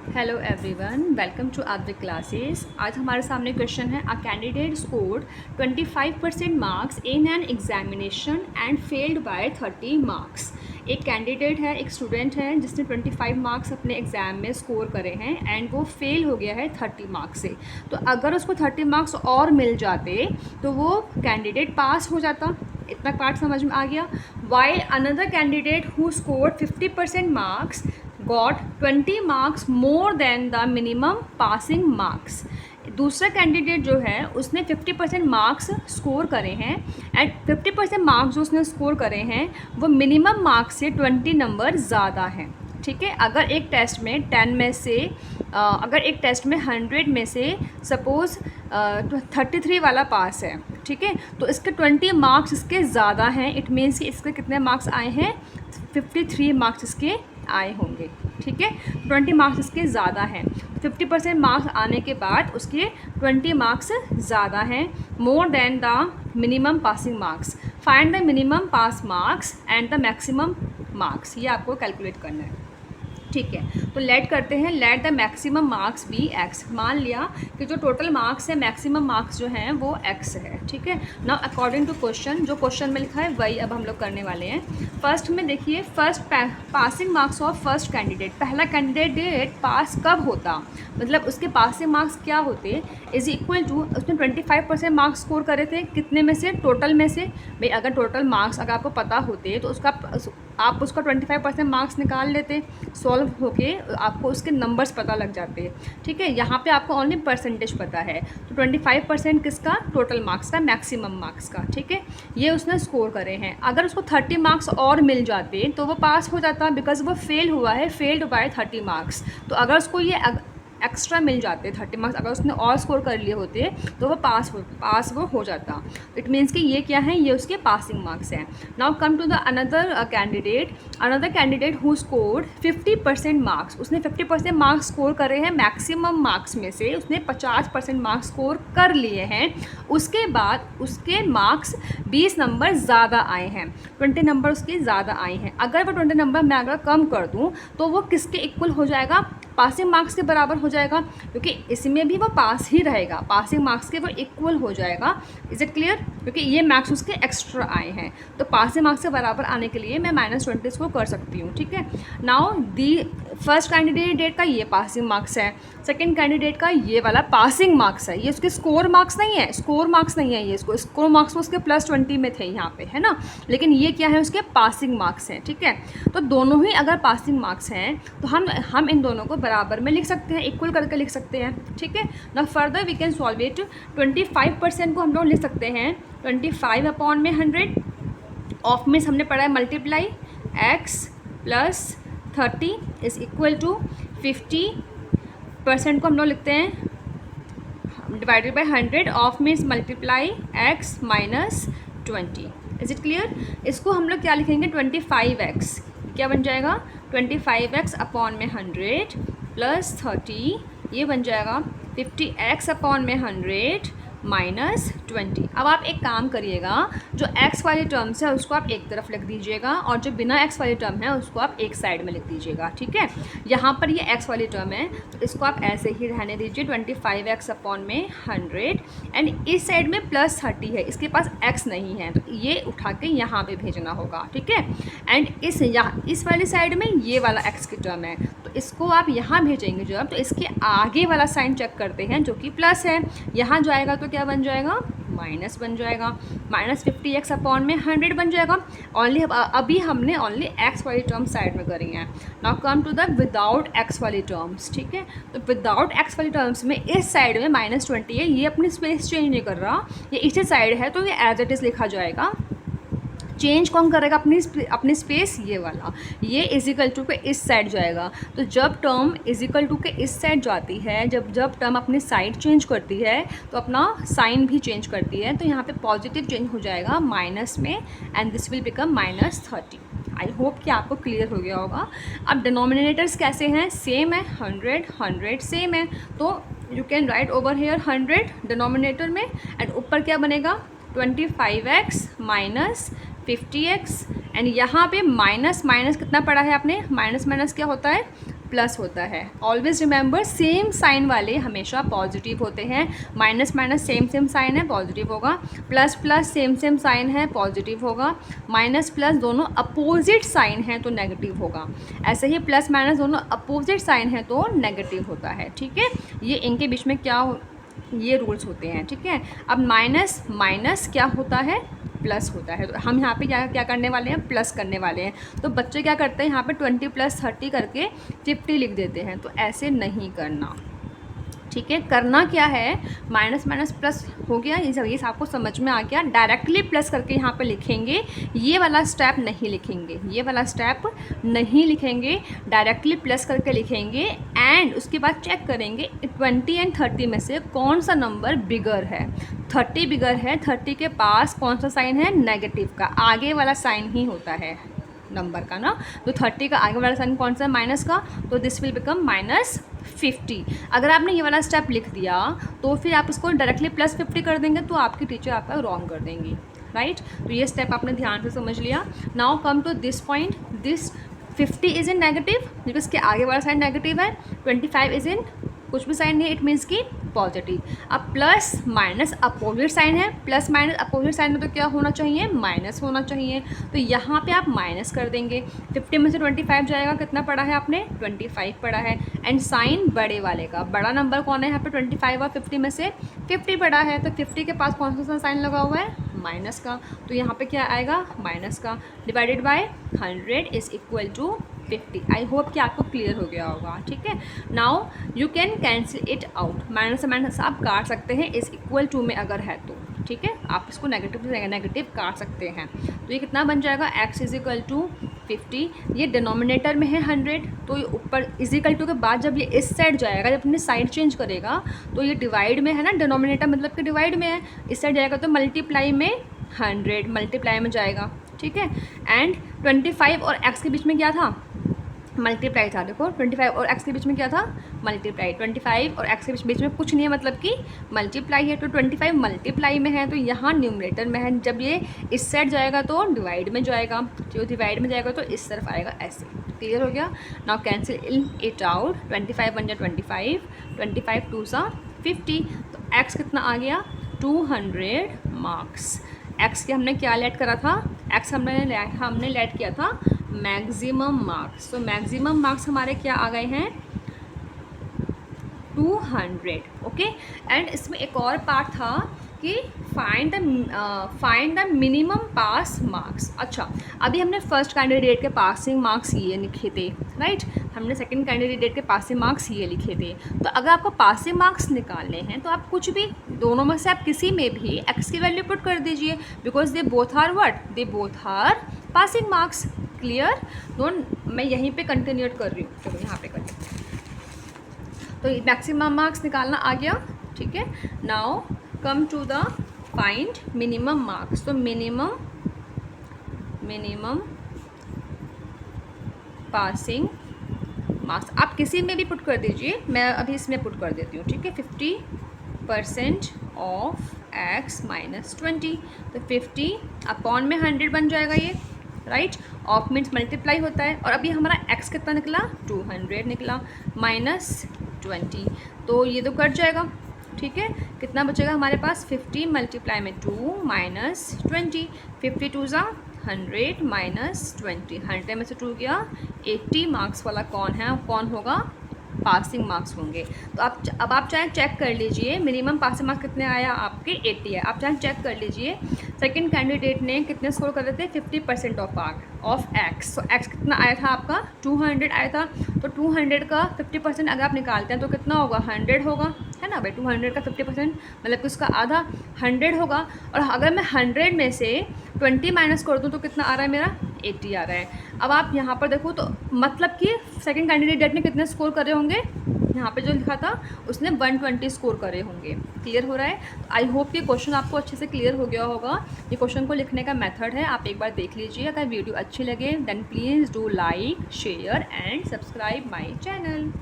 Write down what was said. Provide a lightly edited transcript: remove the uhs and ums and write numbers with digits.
Hello everyone, welcome to our classes. आज हमारे सामने क्वेश्चन है, a candidate scored 25% marks in an examination and failed by 30 marks. एक candidate है, एक स्टूडेंट है जिसने 25 मार्क्स अपने एग्ज़ाम में स्कोर करे हैं एंड वो फेल हो गया है 30 मार्क्स से। तो अगर उसको 30 मार्क्स और मिल जाते तो वो कैंडिडेट पास हो जाता। इतना पार्ट समझ में आ गया। While another candidate who scored 50% marks got 20 marks more than the minimum passing marks। दूसरा कैंडिडेट जो है उसने 50% मार्क्स स्कोर करे हैं एंड 50% मार्क्स जो उसने स्कोर करे हैं वो मिनिमम मार्क्स से 20 नंबर ज़्यादा हैं। ठीक है, अगर एक टेस्ट में 10 में से अगर एक टेस्ट में 100 में से सपोज़ 33 वाला पास है, ठीक है, तो इसके 20 मार्क्स इसके ज़्यादा हैं। इट मीन्स कि इसके कितने मार्क्स आए हैं, 53 मार्क्स इसके आए होंगे। ठीक है, 20 मार्क्स इसके ज़्यादा हैं। 50% मार्क्स आने के बाद उसके 20 मार्क्स ज़्यादा हैं, more than the minimum passing marks. Find the minimum pass marks and the maximum marks, ये आपको कैलकुलेट करना है। ठीक है, तो लेट करते हैं, let the maximum marks be x. मान लिया कि जो टोटल मार्क्स है, मैक्सिमम मार्क्स जो हैं वो एक्स है। ठीक है, नाउ अकॉर्डिंग टू क्वेश्चन, जो क्वेश्चन में लिखा है वही अब हम लोग करने वाले हैं। फर्स्ट में देखिए, first passing marks of first candidate. पहला कैंडिडेट पास कब होता, मतलब उसके पासिंग मार्क्स क्या होते, इज़ इक्वल टू उसने 25% मार्क्स स्कोर करे थे, कितने में से, टोटल में से। भाई अगर टोटल मार्क्स अगर आपको पता होते तो आप उसका 25% मार्क्स निकाल लेते, सॉल्व होके आपको उसके नंबर्स पता लग जाते। ठीक है, यहाँ पे आपको ओनली परसेंटेज पता है, तो 25% किसका, टोटल मार्क्स का, मैक्सिमम मार्क्स का। ठीक है, ये उसने स्कोर करे हैं। अगर उसको 30 मार्क्स और मिल जाते तो वो पास हो जाता, बिकॉज वो फेल हुआ है, फेल्ड बाय 30 मार्क्स। तो अगर उसको ये एक्स्ट्रा मिल जाते 30 मार्क्स, अगर उसने और स्कोर कर लिए होते तो वो पास वो हो जाता। इट मीन्स कि ये क्या है, ये उसके पासिंग मार्क्स हैं। Now come to the another candidate who scored 50% marks. उसने 50% मार्क्स स्कोर करे हैं, मैक्सिमम मार्क्स में से उसने 50% मार्क्स स्कोर कर लिए हैं। उसके बाद उसके मार्क्स 20 नंबर ज़्यादा आए हैं, 20 नंबर उसके ज़्यादा आए हैं। अगर वो 20 नंबर मैं अगर कम कर दूँ तो वो किसके इक्वल हो जाएगा, पासिंग मार्क्स के बराबर हो जाएगा, क्योंकि इसमें भी वो पास ही रहेगा, पासिंग मार्क्स के वो इक्वल हो जाएगा। इज़ इट क्लियर, क्योंकि ये मार्क्स उसके एक्स्ट्रा आए हैं, तो पासिंग मार्क्स के बराबर आने के लिए मैं -20 इसको कर सकती हूँ। ठीक है, नाउ दी फर्स्ट कैंडिडेट का ये पासिंग मार्क्स है, सेकेंड कैंडिडेट का ये वाला पासिंग मार्क्स है, ये उसके स्कोर मार्क्स नहीं है, स्कोर मार्क्स नहीं है, ये इसको स्कोर मार्क्स उसके +20 में थे यहाँ पे, है ना, लेकिन ये क्या है, उसके पासिंग मार्क्स हैं। ठीक है, तो दोनों ही अगर पासिंग मार्क्स हैं तो हम इन दोनों को बराबर में लिख सकते हैं, इक्वल करके लिख सकते हैं। ठीक है, ना further we can solve it. 25% को हम लोग लिख सकते हैं 25/100, ऑफ में हमने पढ़ा है multiply, x + 30 is equal to 50% को हम लोग लिखते हैं divided by 100, of means multiply x - 20। Is it clear, इसको हम लोग क्या लिखेंगे, 25x, क्या बन जाएगा, 25x/100 + 30, ये बन जाएगा 50x/100 -20। अब आप एक काम करिएगा, जो x वाली टर्म्स है उसको आप एक तरफ लिख दीजिएगा और जो बिना x वाली टर्म है उसको आप एक साइड में लिख दीजिएगा। ठीक है, यहाँ पर ये x वाली टर्म है तो इसको आप ऐसे ही रहने दीजिए, 25x/100, एंड इस साइड में +30 है, इसके पास x नहीं है तो ये उठा के यहाँ पे भेजना होगा। ठीक है, एंड इस वाली साइड में ये वाला x की टर्म है तो इसको आप यहाँ भेजेंगे जब, तो इसके आगे वाला साइन चेक करते हैं जो कि प्लस है, यहाँ जाएगा तो क्या बन जाएगा, माइनस बन जाएगा, -50x/100 बन जाएगा। ओनली अभी हमने ओनली x वाली टर्म साइड में करी हैं। Now come to the without x वाली टर्म्स। ठीक है, तो विदाउट x वाली टर्म्स में इस साइड में -20 है, ये अपनी स्पेस चेंज नहीं कर रहा, ये इसी साइड है तो ये एज इट इज़ लिखा जाएगा। चेंज कौन करेगा अपनी स्पेस, ये वाला, ये इजिकल टू के इस साइड जाएगा। तो जब टर्म इजिकल टू के इस साइड जाती है, जब टर्म अपनी साइड चेंज करती है तो अपना साइन भी चेंज करती है, तो यहाँ पे पॉजिटिव चेंज हो जाएगा माइनस में, and this will become -30। I hope कि आपको क्लियर हो गया होगा। अब डिनोमिनेटर्स कैसे हैं, सेम है, 100 सेम है, तो you can write over here 100 denominator में, एंड ऊपर क्या बनेगा, 25x - 50x, एंड यहाँ पे माइनस कितना पढ़ा है आपने, माइनस क्या होता है, प्लस होता है। ऑलवेज रिमेंबर सेम साइन वाले हमेशा पॉजिटिव होते हैं। Minus minus same same sign है, पॉजिटिव होगा। Plus plus same same sign है, पॉजिटिव होगा। माइनस प्लस दोनों अपोजिट साइन हैं तो नेगेटिव होगा। ऐसे ही प्लस माइनस दोनों अपोजिट साइन है तो नेगेटिव होता है। ठीक है, ये इनके बीच में क्या ये रूल्स होते हैं। ठीक है, अब माइनस माइनस क्या होता है, प्लस होता है। तो हम यहाँ पे क्या करने वाले हैं, प्लस करने वाले हैं। तो बच्चे क्या करते हैं यहाँ पे 20 + 30 करके 50 लिख देते हैं, तो ऐसे नहीं करना। ठीक है, करना क्या है, माइनस माइनस प्लस हो गया, ये आपको समझ में आ गया। डायरेक्टली प्लस करके यहाँ पे लिखेंगे, ये वाला स्टेप नहीं लिखेंगे, ये वाला स्टेप नहीं लिखेंगे, डायरेक्टली प्लस करके लिखेंगे। एंड उसके बाद चेक करेंगे 20 और 30 में से कौन सा नंबर बिगर है। 30 बिगर है, 30 के पास कौन सा साइन है, नेगेटिव का, आगे वाला साइन ही होता है नंबर का ना। तो 30 का आगे वाला साइन कौन सा है, माइनस का, तो दिस विल बिकम -50। अगर आपने ये वाला स्टेप लिख दिया तो फिर आप इसको डायरेक्टली +50 कर देंगे तो आपकी टीचर आपका रॉन्ग कर देंगी, राइट। तो ये स्टेप आपने ध्यान से समझ लिया। Now come to this point, this 50 is in negative because इसके आगे वाला साइन नेगेटिव है। 25 इज़ इन कुछ भी साइन नहीं, इट मीन्स की पॉजिटिव। अब प्लस माइनस अपोजिट साइन है, प्लस माइनस अपोजिट साइन में तो क्या होना चाहिए, माइनस होना चाहिए। तो यहाँ पे आप माइनस कर देंगे। 50 में से 25 जाएगा, कितना पढ़ा है आपने, 25 पढ़ा है। एंड साइन बड़े वाले का, बड़ा नंबर कौन है यहाँ पे, 25 और 50 में से 50 पढ़ा है, तो 50 के पास कौन सा साइन लगा हुआ है, माइनस का। तो यहाँ पे क्या आएगा, माइनस का, divided by 100 is equal to 50। I hope कि आपको क्लियर हो गया होगा। ठीक है, now you can cancel it out, minus से माइनस आप काट सकते हैं इज़ इक्वल टू में अगर है तो। ठीक है, आप इसको नेगेटिव से नेगेटिव काट सकते हैं। तो ये कितना बन जाएगा, x इज़ इक्वल टू 50। ये डिनोमिनेटर में है 100, तो ये ऊपर इज़ इक्वल टू के बाद जब ये इस साइड जाएगा, जब अपने साइड चेंज करेगा तो ये डिवाइड में है ना, डिनोमिनेटर मतलब कि डिवाइड में है, इस साइड जाएगा तो मल्टीप्लाई में 100 मल्टीप्लाई में जाएगा। ठीक है, एंड 25 और x के बीच में क्या था, मल्टीप्लाई था। देखो 25 और x के बीच में क्या था, मल्टीप्लाई। 25 और x के बीच में कुछ नहीं है, मतलब कि मल्टीप्लाई है। तो 25 मल्टीप्लाई में है तो यहाँ न्यूमरेटर में है, जब ये इस साइड जाएगा तो डिवाइड में जाएगा, जो डिवाइड में जाएगा तो इस तरफ आएगा, ऐसे। क्लियर हो गया। नाउ कैंसिल इट आउट, 25 बन जाए 25, 25 2 सा 50, तो x कितना आ गया, 200 मार्क्स। x के हमने क्या लेट करा था, x हमने लेट किया था मैक्सिमम मार्क्स। तो मैक्सिमम मार्क्स हमारे क्या आ गए हैं, 200। ओके, एंड इसमें एक और पार्ट था कि find the minimum pass marks. अच्छा, अभी हमने फर्स्ट कैंडिडेट के पासिंग मार्क्स ये लिखे थे, राइट। हमने सेकंड कैंडिडेट के पासिंग मार्क्स ये लिखे थे। तो अगर आपको पासिंग मार्क्स निकालने हैं तो आप कुछ भी दोनों में से आप किसी में भी x की वैल्यू पुट कर दीजिए, because they both are what, they both are passing marks. Clear. तो मैं यहीं पे कंटिन्यू कर रही हूँ, चलो यहाँ पे कर, तो मैक्सिमम मार्क्स निकालना आ गया। ठीक है, now come to the find minimum marks. तो मिनिमम पासिंग मार्क्स आप किसी में भी पुट कर दीजिए, मैं अभी इसमें पुट कर देती हूँ। ठीक है, 50% ऑफ x माइनस 20, तो 50 अपॉन में 100 बन जाएगा ये, राइट। ऑफ मीन्स मल्टीप्लाई होता है, और अभी हमारा x कितना निकला, 200 निकला, माइनस 20, तो ये तो कट जाएगा। ठीक है, कितना बचेगा हमारे पास, 50 मल्टीप्लाई में 2 माइनस 20, 50 2 ज़ा 100 माइनस 20, 100 में से 2 गया, 80 मार्क्स वाला कौन है, कौन होगा, पासिंग मार्क्स होंगे। तो अब आप चाहे चेक कर लीजिए मिनिमम पासिंग मार्क्स कितने आया, आपके 80 है। आप चाहे चेक कर लीजिए सेकंड कैंडिडेट ने कितने स्कोर कर रहे थे, 50% ऑफ x। तो x कितना आया था आपका, 200 आया था। तो 200 का 50% अगर आप निकालते हैं तो कितना होगा, 100 होगा, है ना भाई। 200 का 50% मतलब कि उसका आधा 100 होगा। और अगर मैं 100 में से 20 माइनस कर दूँ तो कितना आ रहा है मेरा, 80 आ रहा है। अब आप यहाँ पर देखो तो मतलब कि सेकंड कैंडिडेट ने कितने स्कोर करे होंगे, यहाँ पे जो लिखा था उसने 120 स्कोर करे होंगे। क्लियर हो रहा है। आई होप कि क्वेश्चन आपको अच्छे से क्लियर हो गया होगा। ये क्वेश्चन को लिखने का मेथड है, आप एक बार देख लीजिए। अगर वीडियो अच्छी लगे then please do like, share and subscribe my channel.